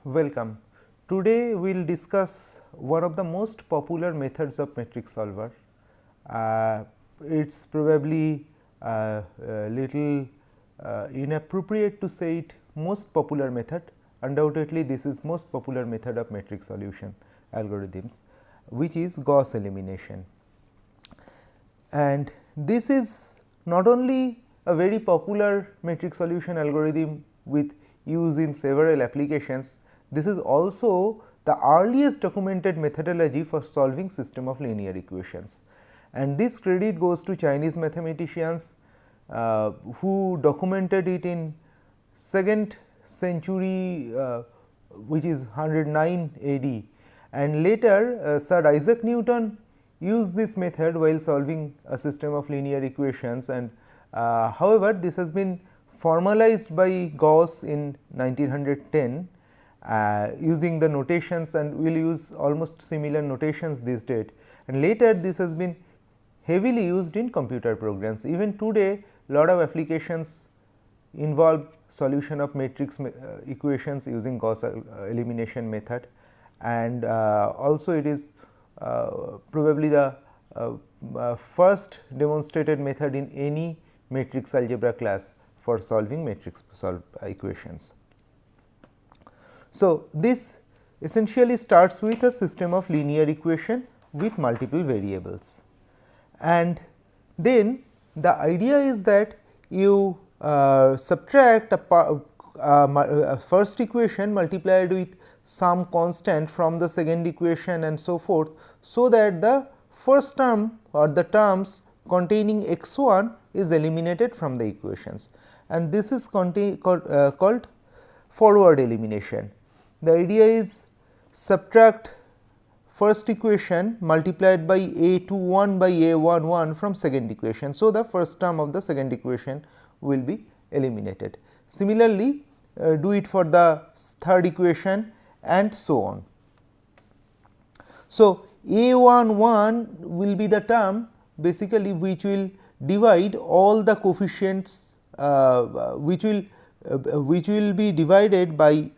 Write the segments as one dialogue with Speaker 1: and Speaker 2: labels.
Speaker 1: Welcome. Today we will discuss one of the most popular methods of matrix solver. It is probably little inappropriate to say it most popular method. Undoubtedly, this is most popular method of matrix solution algorithms, which is Gauss elimination. And this is not only a very popular matrix solution algorithm with use in several applications, this is also the earliest documented methodology for solving system of linear equations. And this credit goes to Chinese mathematicians who documented it in 2nd century, which is 109 AD, and later Sir Isaac Newton used this method while solving a system of linear equations, and however, this has been formalized by Gauss in 1910 using the notations, and we will use almost similar notations this date, and later this has been heavily used in computer programs. Even today lot of applications involve solution of matrix equations using Gauss elimination method, and also it is probably the first demonstrated method in any matrix algebra class for solving matrix equations. So, this essentially starts with a system of linear equation with multiple variables, and then the idea is that you subtract a first equation multiplied with some constant from the second equation and so forth, so that the first term or the terms containing x 1 is eliminated from the equations, and this is called forward elimination. The idea is subtract first equation multiplied by a 21 by a 11 from second equation. So, the first term of the second equation will be eliminated. Similarly, do it for the third equation and so on. So, a11 will be the term basically which will divide all the coefficients which will be divided by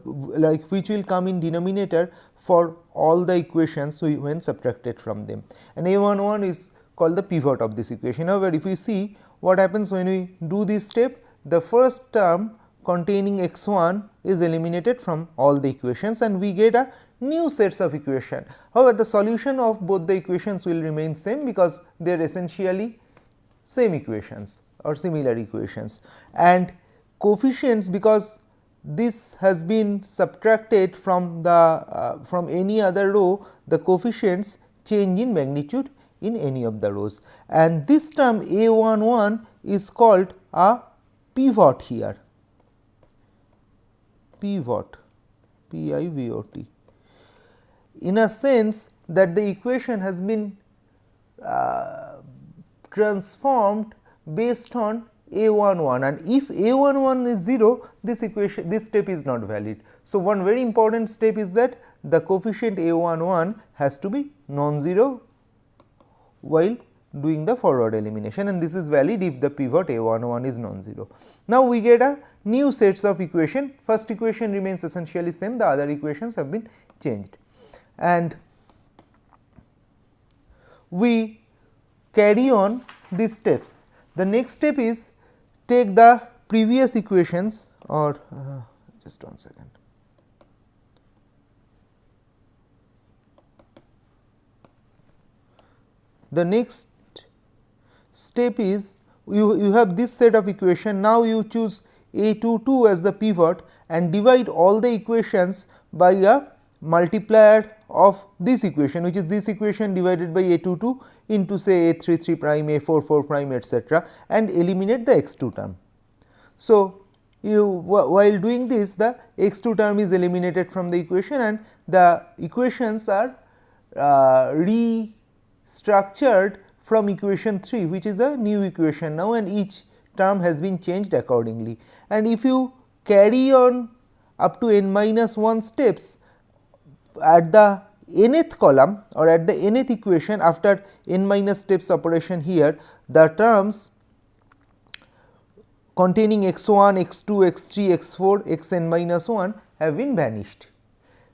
Speaker 1: which will come in denominator for all the equations when subtracted from them, and a11 is called the pivot of this equation. However, if we see what happens when we do this step, the first term containing x 1 is eliminated from all the equations, and we get a new sets of equation. However, the solution of both the equations will remain same because they are essentially same equations or similar equations, and coefficients, because this has been subtracted from the from any other row, the coefficients change in magnitude in any of the rows, and this term a11 is called a pivot here, pivot, P-I-V-O-T, in a sense that the equation has been transformed based on a11, and if a11 is 0, this step is not valid. So, one very important step is that the coefficient a11 has to be non-zero while doing the forward elimination, and this is valid if the pivot a11 is non-zero. Now, we get a new sets of equation. First equation remains essentially same, the other equations have been changed, and we carry on these steps. The next step is take the previous equations, or just one second. The next step is you have this set of equation. Now, you choose a22 as the pivot and divide all the equations by a multiplier of this equation, which is this equation divided by a22 into say a33 prime, a44 prime, etc., and eliminate the x2 term. So, while doing this, the x2 term is eliminated from the equation, and the equations are restructured from equation 3, which is a new equation now, and each term has been changed accordingly. And if you carry on up to n minus 1 steps, at the nth column or at the nth equation after n minus steps operation here, the terms containing x 1, x 2, x 3, x 4, x n minus 1 have been vanished.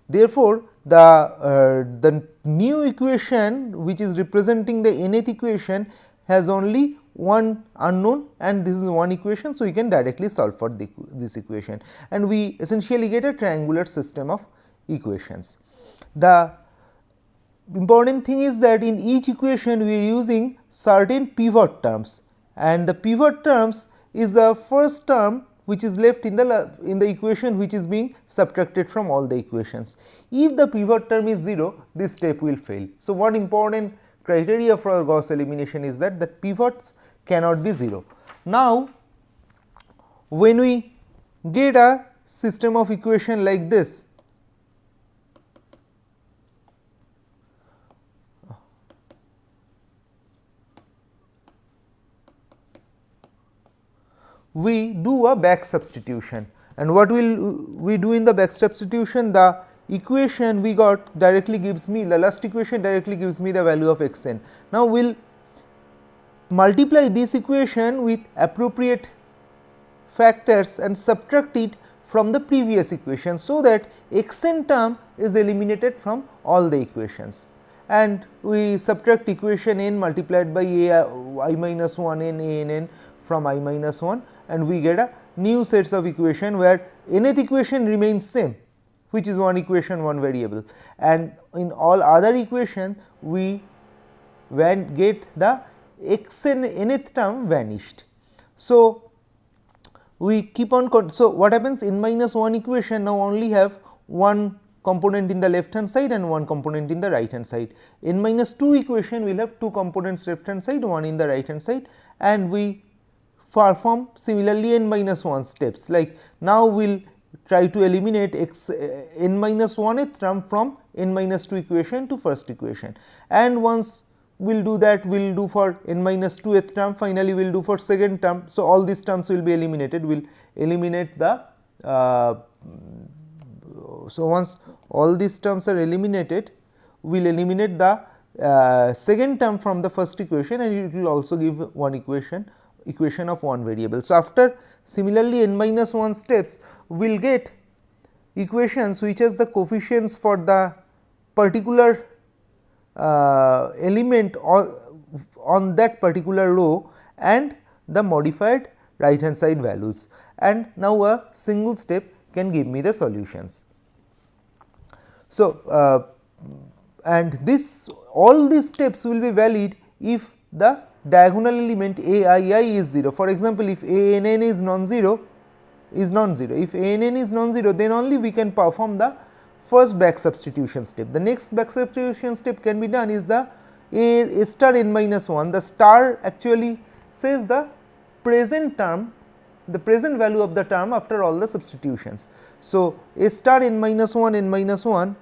Speaker 1: Therefore, the new equation which is representing the nth equation has only one unknown, and this is one equation. So, we can directly solve for this equation, and we essentially get a triangular system of equations. The important thing is that in each equation we are using certain pivot terms, and the pivot terms is the first term which is left in the equation which is being subtracted from all the equations. If the pivot term is 0, this step will fail. So, one important criteria for Gauss elimination is that the pivots cannot be 0. Now, when we get a system of equation like this, we do a back substitution, and what will we do in the back substitution? The equation we got directly gives me, the last equation directly gives me the value of x n. Now, we will multiply this equation with appropriate factors and subtract it from the previous equation, so that x n term is eliminated from all the equations, and we subtract equation n multiplied by I minus 1 n a n n from I minus 1, and we get a new sets of equation where nth equation remains same, which is one equation one variable, and in all other equation we get the x n nth term vanished. So, we keep on so what happens, n minus 1 equation now only have one component in the left hand side and one component in the right hand side. N minus 2 equation will have two components left hand side, one in the right hand side, and we perform similarly n minus 1 steps. Like now, we will try to eliminate n minus 1th term from n minus 2 equation to first equation, and once we will do that, we will do for n minus 2th term, finally we will do for second term. So, all these terms will be eliminated, we will eliminate the so once all these terms are eliminated, we will eliminate the second term from the first equation, and it will also give one equation of one variable. So, after similarly n minus 1 steps, we will get equations which has the coefficients for the particular element on that particular row and the modified right hand side values, and now a single step can give me the solutions. So, and all these steps will be valid if the diagonal element a I I is 0. For example, if a n n is non-zero, if a n n is non-zero, then only we can perform the first back substitution step. The next back substitution step can be done is the a star n minus 1. The star actually says the present term, the present value of the term after all the substitutions. So, a star n minus 1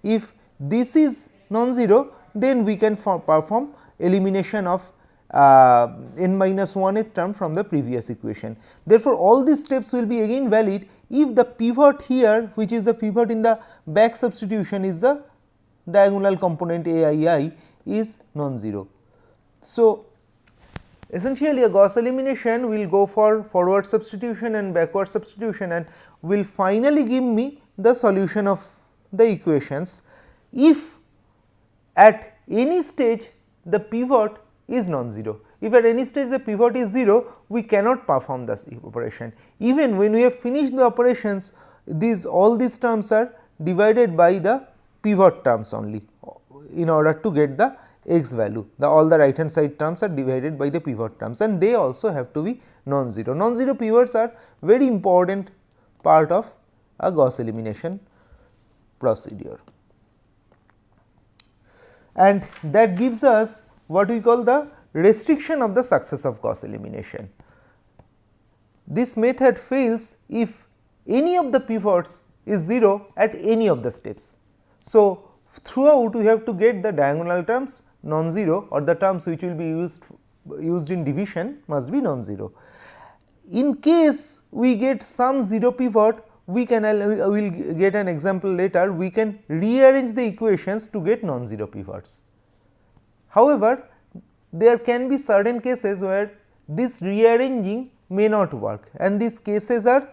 Speaker 1: if this is non-zero, then we can perform elimination of n minus 1th term from the previous equation. Therefore, all these steps will be again valid if the pivot here, which is the pivot in the back substitution, is the diagonal component a I I is non-zero. So, essentially a Gauss elimination will go for forward substitution and backward substitution, and will finally give me the solution of the equations if at any stage the pivot is non-zero. If at any stage the pivot is 0, we cannot perform this operation. Even when we have finished the operations, all these terms are divided by the pivot terms only in order to get the x value. All the right hand side terms are divided by the pivot terms, and they also have to be non-zero. Non-zero pivots are very important part of a Gauss elimination procedure, and that gives us what we call the restriction of the success of Gauss elimination. This method fails if any of the pivots is 0 at any of the steps. So, throughout we have to get the diagonal terms non-zero, or the terms which will be used in division must be non-zero. In case we get some 0 pivot, we will get an example later, we can rearrange the equations to get non-zero pivots. However, there can be certain cases where this rearranging may not work, and these cases are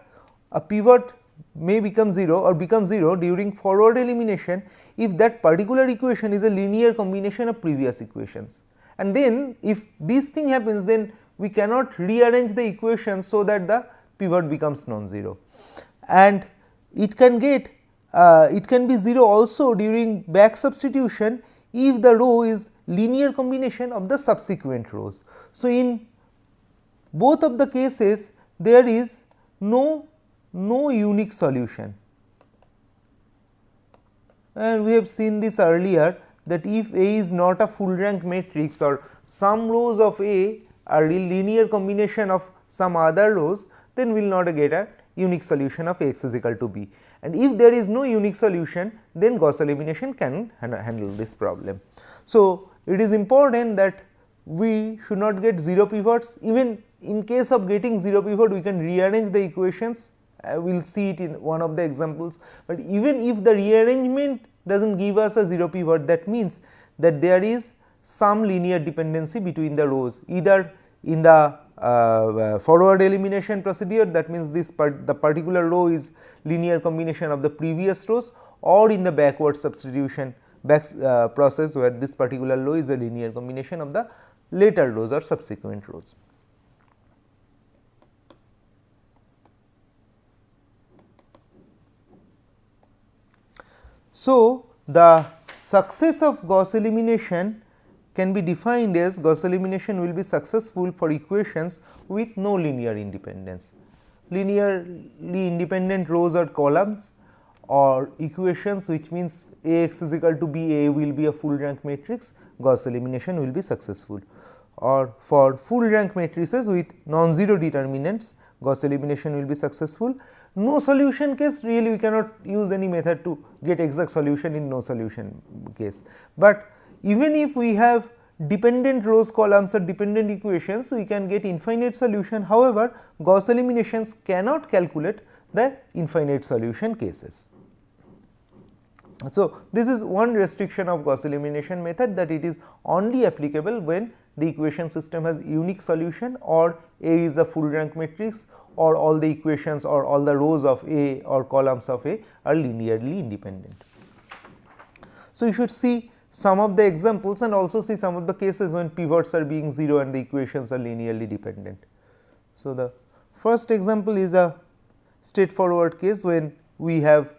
Speaker 1: a pivot may become 0 or become 0 during forward elimination if that particular equation is a linear combination of previous equations. And then if this thing happens, then we cannot rearrange the equation so that the pivot becomes non-zero, and it can get it can be 0 also during back substitution if the row is linear combination of the subsequent rows. So, in both of the cases there is no unique solution, and we have seen this earlier that if A is not a full rank matrix or some rows of A are a linear combination of some other rows, then we will not get a unique solution of x is equal to b, and if there is no unique solution, then Gauss elimination can handle this problem. So, it is important that we should not get 0 pivots. Even in case of getting 0 pivot, we can rearrange the equations, we will see it in one of the examples, but even if the rearrangement does not give us a 0 pivot, that means that there is some linear dependency between the rows, either in the forward elimination procedure, that means this the particular row is linear combination of the previous rows, or in the backward substitution process where this particular row is a linear combination of the later rows or subsequent rows. So, the success of Gauss elimination can be defined as Gauss elimination will be successful for equations with no linear independence. Linearly independent rows or columns or equations which means A x is equal to B, A will be a full rank matrix, Gauss elimination will be successful, or for full rank matrices with non-zero determinants, Gauss elimination will be successful. No solution case, really we cannot use any method to get exact solution in no solution case, but even if we have dependent rows, columns or dependent equations, we can get infinite solution. However, Gauss eliminations cannot calculate the infinite solution cases. So, this is one restriction of Gauss elimination method, that it is only applicable when the equation system has unique solution, or A is a full rank matrix, or all the equations or all the rows of A or columns of A are linearly independent. So, you should see some of the examples and also see some of the cases when pivots are being 0 and the equations are linearly dependent. So, the first example is a straightforward case when we have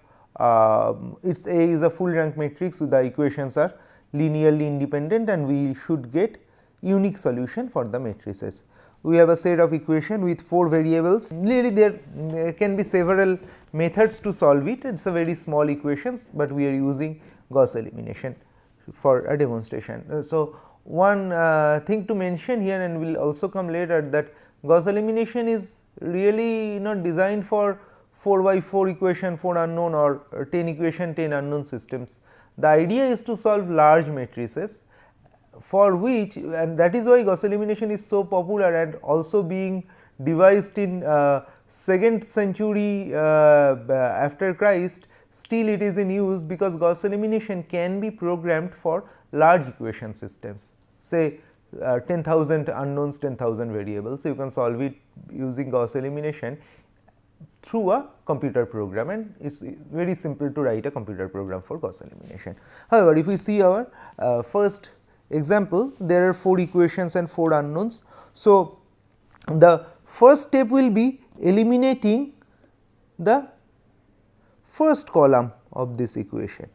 Speaker 1: its A is a full rank matrix, so the equations are linearly independent and we should get unique solution for the matrices. We have a set of equation with 4 variables. Really there can be several methods to solve it, it is a very small equations, but we are using Gauss elimination for a demonstration. So, one thing to mention here and will also come later, that Gauss elimination is really not designed for 4 by 4 equation 4 unknown or 10 equation 10 unknown systems. The idea is to solve large matrices, for which, and that is why Gauss elimination is so popular and also being devised in 2nd century after Christ, still it is in use, because Gauss elimination can be programmed for large equation systems, say 10,000 unknowns, 10,000 variables. So, you can solve it using Gauss elimination through a computer program, and it is very simple to write a computer program for Gauss elimination. However, if we see our first example, there are 4 equations and 4 unknowns. So, the first step will be eliminating the first column of this equation.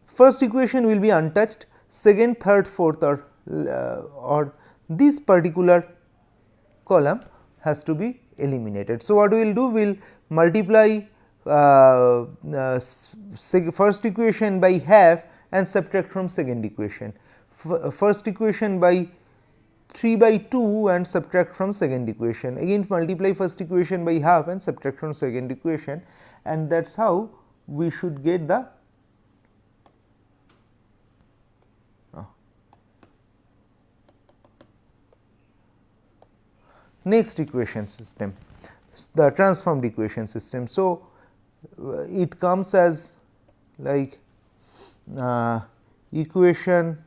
Speaker 1: First equation will be untouched, second, third, fourth or this particular column has to be eliminated. So, what we will do, we will multiply first equation by half and subtract from second equation. First equation by 3 by 2 and subtract from second equation, again multiply first equation by half and subtract from second equation, and that is how we should get the next equation system, the transformed equation system. So, it comes as like equation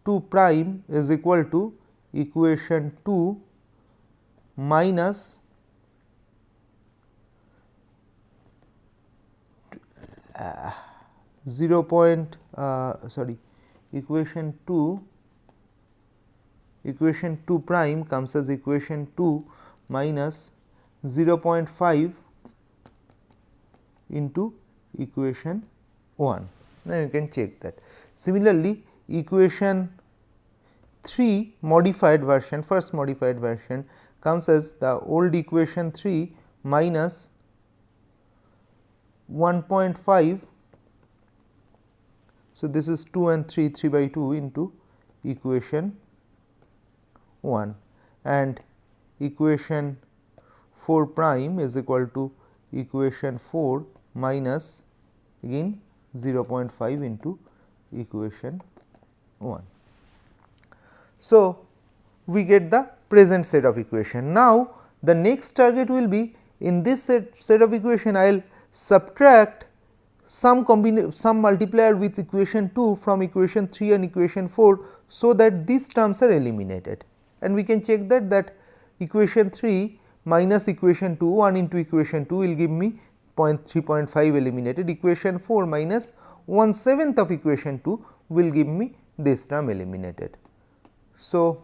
Speaker 1: 2 prime is equal to equation 2 minus equation 2 prime comes as equation 2 minus 0.5 into equation 1. Now, you can check that. Similarly, equation 3 modified version, first modified version comes as the old equation 3 minus 1.5. So, this is 2 and 3, 3 by 2 into equation 1, and equation 4 prime is equal to equation 4 minus again 0.5 into equation 1. So, we get the present set of equation. Now, the next target will be in this set of equation I will subtract some multiplier with equation 2 from equation 3 and equation 4, so that these terms are eliminated, and we can check that equation 3 minus equation 2, 1 into equation 2 will give me 3.5 eliminated, equation 4 minus 1/7 of equation 2 will give me this term eliminated. So,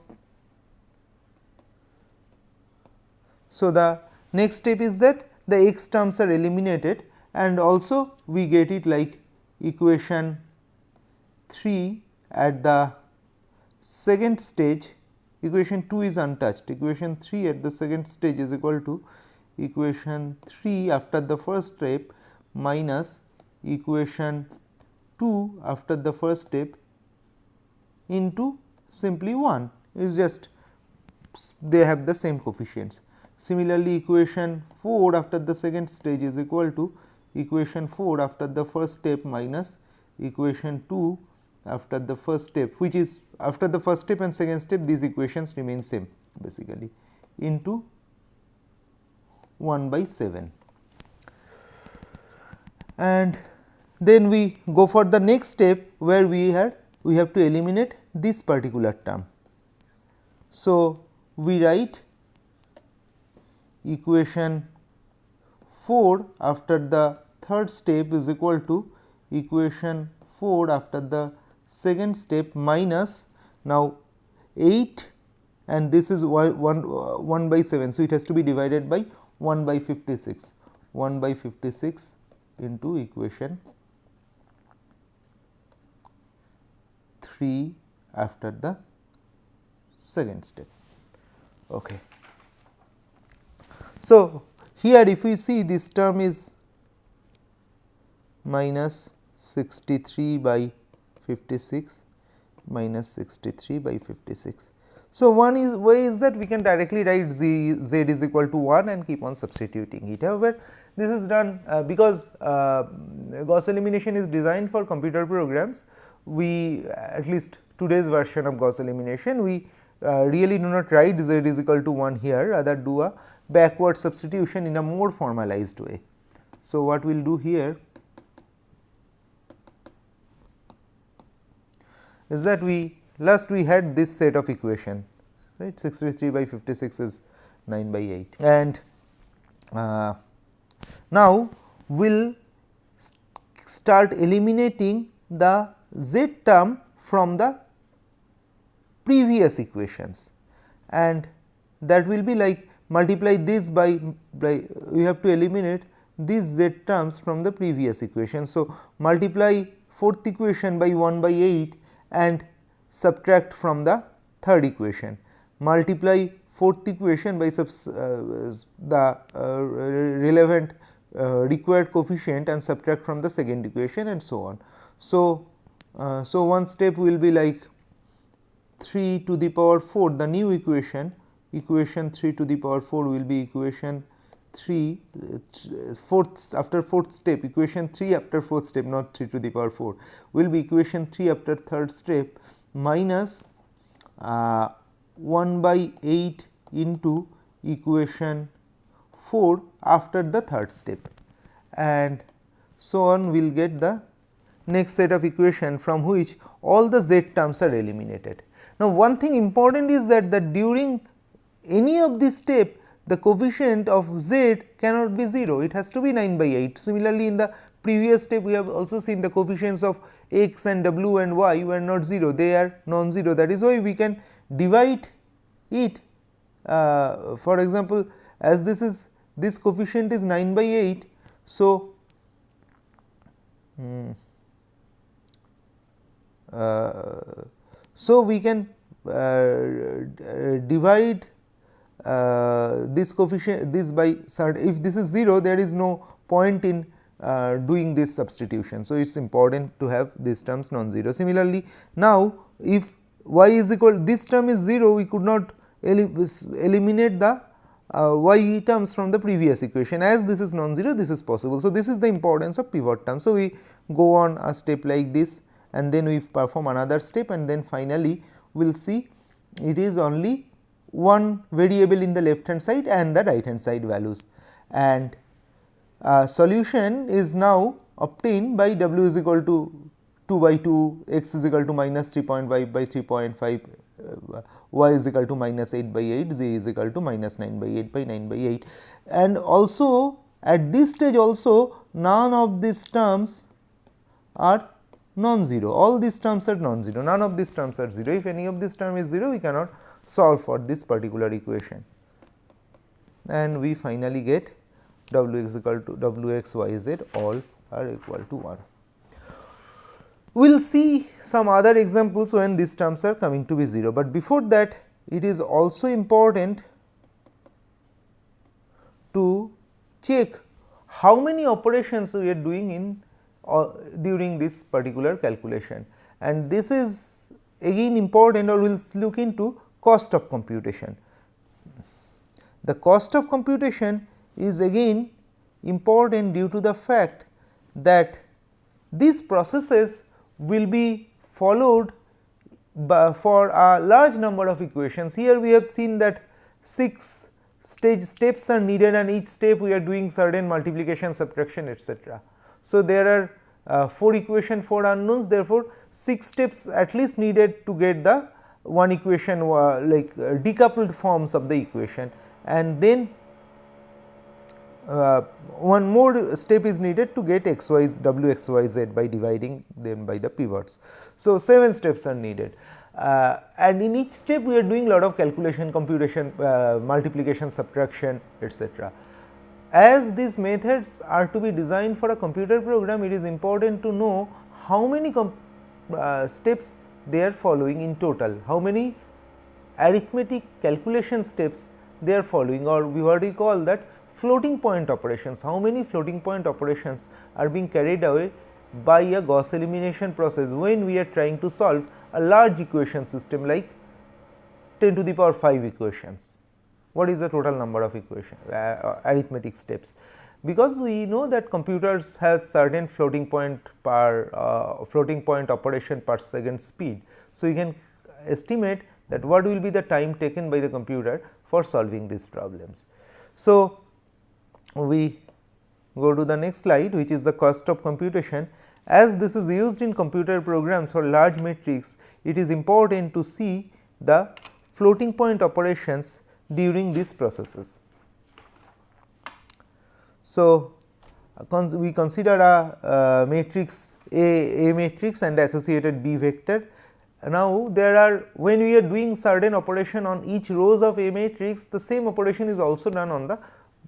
Speaker 1: the next step is that the x terms are eliminated, and also we get it like equation 3 at the second stage, equation 2 is untouched, equation 3 at the second stage is equal to equation 3 after the first step minus equation 2 after the first step into simply 1, is just they have the same coefficients. Similarly, equation 4 after the second stage is equal to equation 4 after the first step minus equation 2 after the first step, which is after the first step and second step these equations remain same basically, into 1/7. And then we go for the next step where we have to eliminate this particular term. So, we write equation 4 after the third step is equal to equation 4 after the second step minus now 8, and this is 1/7. So, it has to be divided by 1/56, 1/56 into equation 3 after the second step. Okay. So, here if we see this term is minus 63/56 minus 63/56. So, one way is that we can directly write z is equal to 1 and keep on substituting it. However, this is done because Gauss elimination is designed for computer programs. We at least today's version of Gauss elimination, we really do not write z is equal to 1 here, rather do a backward substitution in a more formalized way. So, what we will do here is that we had this set of equation, right, 63/56 is 9/8, and now we will start eliminating the z term from the previous equations, and that will be like multiply this by we have to eliminate these z terms from the previous equation. So, multiply fourth equation by 1/8 and subtract from the third equation, multiply fourth equation by the relevant required coefficient and subtract from the second equation, and so on. So, one step will be like 3 to the power 4, the new equation 3 to the power 4 will be equation 3 after fourth step, equation 3 after fourth step, not 3 to the power 4 will be equation 3 after third step minus 1/8 into equation 4 after the third step, and so on. We will get the next set of equation from which all the z terms are eliminated. Now, one thing important is that during any of this step the coefficient of z cannot be 0, it has to be 9 by 8. Similarly, in the previous step we have also seen the coefficients of x and w and y were not 0, they are non-zero. That is why we can divide it, for example, as this coefficient is 9 by 8. So, so we can divide this coefficient, this by certain, if this is 0, there is no point in doing this substitution. So, it is important to have these terms non-zero. Similarly, now if y is equal, this term is 0, we could not eliminate the y terms from the previous equation. As this is non-zero, this is possible. So, this is the importance of pivot term. So, we go on a step like this, and then we perform another step, and then finally, we will see it is only one variable in the left hand side and the right hand side values, and solution is now obtained by w is equal to 2 by 2, x is equal to minus 3.5 by 3.5, y is equal to minus 8 by 8, z is equal to minus 9 by 8 by 9 by 8. And also at this stage also none of these terms are non-zero, all these terms are non-zero, none of these terms are 0. If any of this term is 0, we cannot solve for this particular equation, and we finally get w is equal to w x y z all are equal to 1. We will see some other examples when these terms are coming to be 0, but before that it is also important to check how many operations we are doing in during this particular calculation, and this is again important, or we will look into cost of computation. The cost of computation is again important due to the fact that these processes will be followed for a large number of equations. Here we have seen that 6 steps are needed, and each step we are doing certain multiplication, subtraction, etc. So, there are 4 equation, 4 unknowns, therefore, 6 steps at least needed to get the one equation like decoupled forms of the equation, and then one more step is needed to get x y w x y z by dividing them by the pivots. So, 7 steps are needed, and in each step we are doing lot of calculation, computation, multiplication, subtraction, etc. As these methods are to be designed for a computer program, it is important to know how many steps they are following in total, how many arithmetic calculation steps they are following, or what we call that floating point operations, how many floating point operations are being carried away by a Gauss elimination process when we are trying to solve a large equation system like 10 to the power 5 equations. What is the total number of equation arithmetic steps? Because we know that computers has certain floating point operation per second speed. So, you can estimate that what will be the time taken by the computer for solving these problems. So, we go to the next slide, which is the cost of computation. As this is used in computer programs for large matrix, it is important to see the floating point operations during these processes. So, we consider a matrix A matrix and associated B vector. Now, there are, when we are doing certain operation on each rows of A matrix, the same operation is also done on the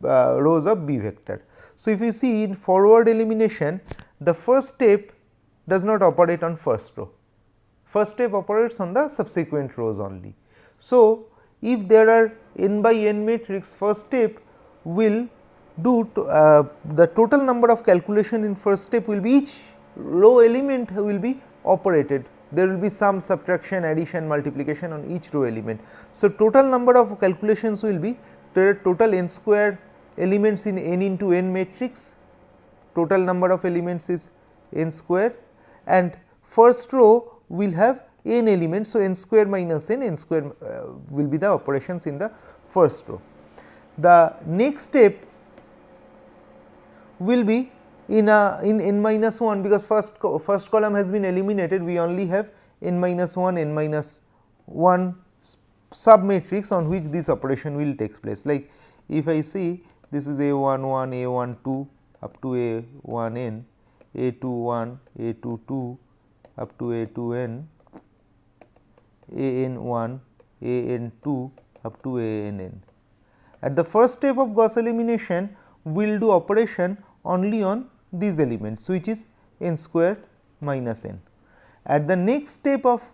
Speaker 1: rows of B vector. So, if you see in forward elimination, the first step does not operate on first row, first step operates on the subsequent rows only. So, if there are n by n matrix, first step will do the total number of calculation in first step will be, each row element will be operated, there will be some subtraction, addition, multiplication on each row element. So, total number of calculations will be total n square elements in n into n matrix, total number of elements is n square, and first row will have n elements. So, n square minus n square will be the operations in the first row. The next step will be in n minus 1, because first column has been eliminated, we only have n minus 1 sub matrix on which this operation will take place. Like if I see this is A11, A12 up to A1n, A21, A22 up to A2n, AN1, AN2 up to ANN. At the first step of Gauss elimination, we will do operation only on these elements, which is n square minus n. At the next step of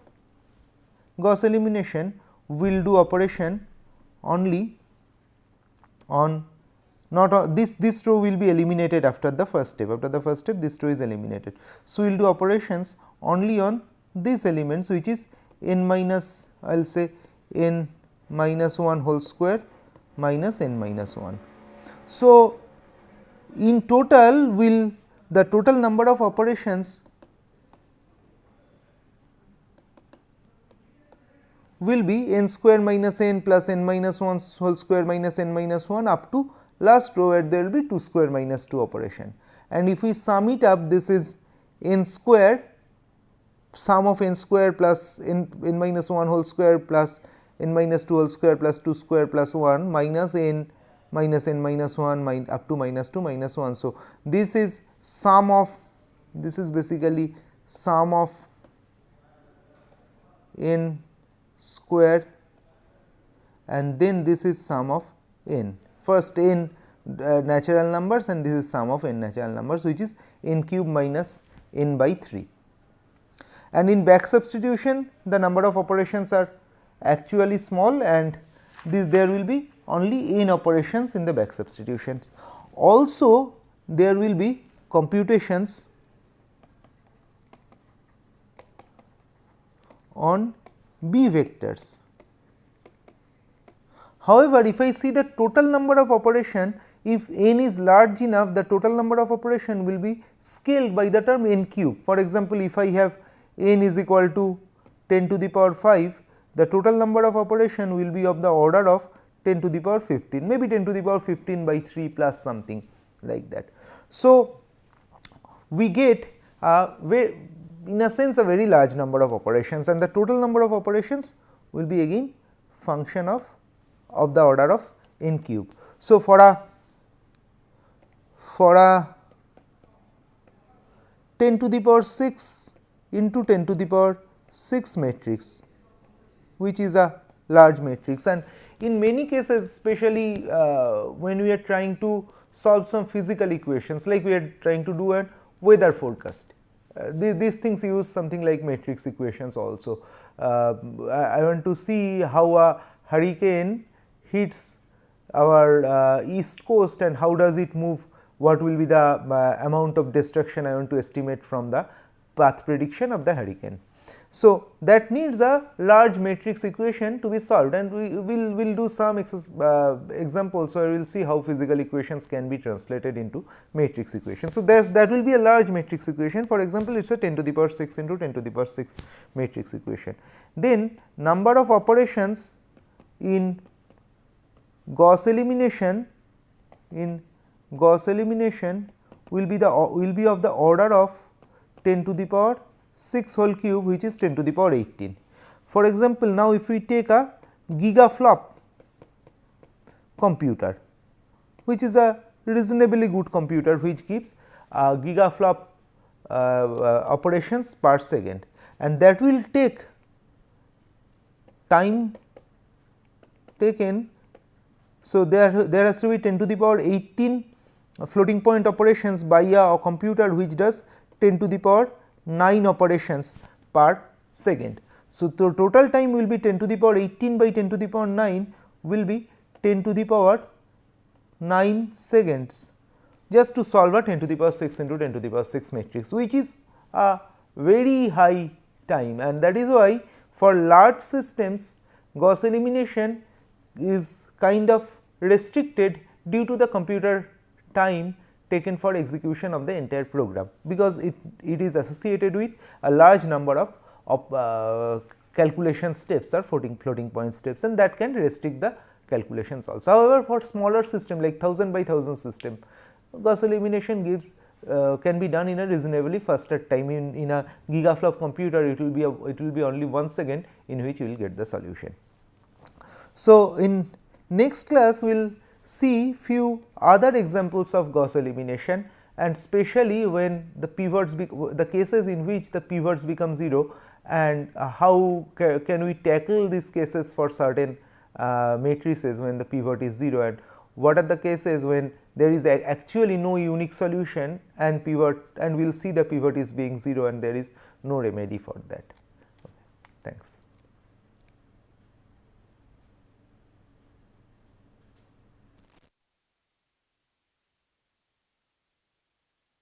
Speaker 1: Gauss elimination, we will do operation only on this row will be eliminated after the first step. After the first step, this row is eliminated. So, we will do operations only on these elements, which is n minus, I will say n minus 1 whole square minus n minus 1. So, in total the total number of operations will be n square minus n plus n minus 1 whole square minus n minus 1 up to last row where there will be 2 square minus 2 operation. And if we sum it up, this is n square, sum of n square plus n minus 1 whole square plus n minus 2 whole square plus 2 square plus 1 minus n minus 1 up to minus 2 minus 1. So, this is sum of, this is basically sum of n square, and then this is sum of n. First n natural numbers, and this is sum of n natural numbers, which is n cube minus n by 3. And in back substitution, the number of operations are actually small, and there will be only n operations in the back substitutions. Also, there will be computations on B vectors. However, if I see the total number of operation, if n is large enough, the total number of operation will be scaled by the term n cube. For example, if I have n is equal to 10 to the power 5, the total number of operation will be of the order of 10 to the power 15, maybe 10 to the power 15 by 3 plus something like that. So, we get in a sense a very large number of operations, and the total number of operations will be again function of the order of n cube. So, for a 10 to the power 6 into 10 to the power 6 matrix, which is a large matrix, and in many cases, especially when we are trying to solve some physical equations, like we are trying to do a weather forecast, these things use something like matrix equations also. I want to see how a hurricane hits our east coast and how does it move, what will be the amount of destruction I want to estimate from the path prediction of the hurricane. So, that needs a large matrix equation to be solved, and we will do some examples where we will see how physical equations can be translated into matrix equations. So, that will be a large matrix equation. For example, it is a 10 to the power 6 into 10 to the power 6 matrix equation. Then number of operations in Gauss elimination will be of the order of 10 to the power 6 whole cube, which is 10 to the power 18. For example, now if we take a gigaflop computer, which is a reasonably good computer which gives gigaflop operations per second, and that will take time taken. So, there has to be 10 to the power 18 floating point operations by a computer which does 10 to the power 9 operations per second. So, the total time will be 10 to the power 18 by 10 to the power 9 will be 10 to the power 9 seconds just to solve a 10 to the power 6 into 10 to the power 6 matrix, which is a very high time, and that is why for large systems Gauss elimination is kind of restricted due to the computer time taken for execution of the entire program, because it is associated with a large number of calculation steps or floating point steps, and that can restrict the calculations also. However, for smaller system like 1000 by 1000 system, Gauss elimination gives can be done in a reasonably faster time. In a gigaflop computer, it will be only 1 second in which you will get the solution. So, in next class we will see few other examples of Gauss elimination, and especially when the pivots the cases in which the pivots become 0, and how can we tackle these cases for certain matrices when the pivot is 0, and what are the cases when there is actually no unique solution and pivot, and we will see the pivot is being 0 and there is no remedy for that. Okay, thanks.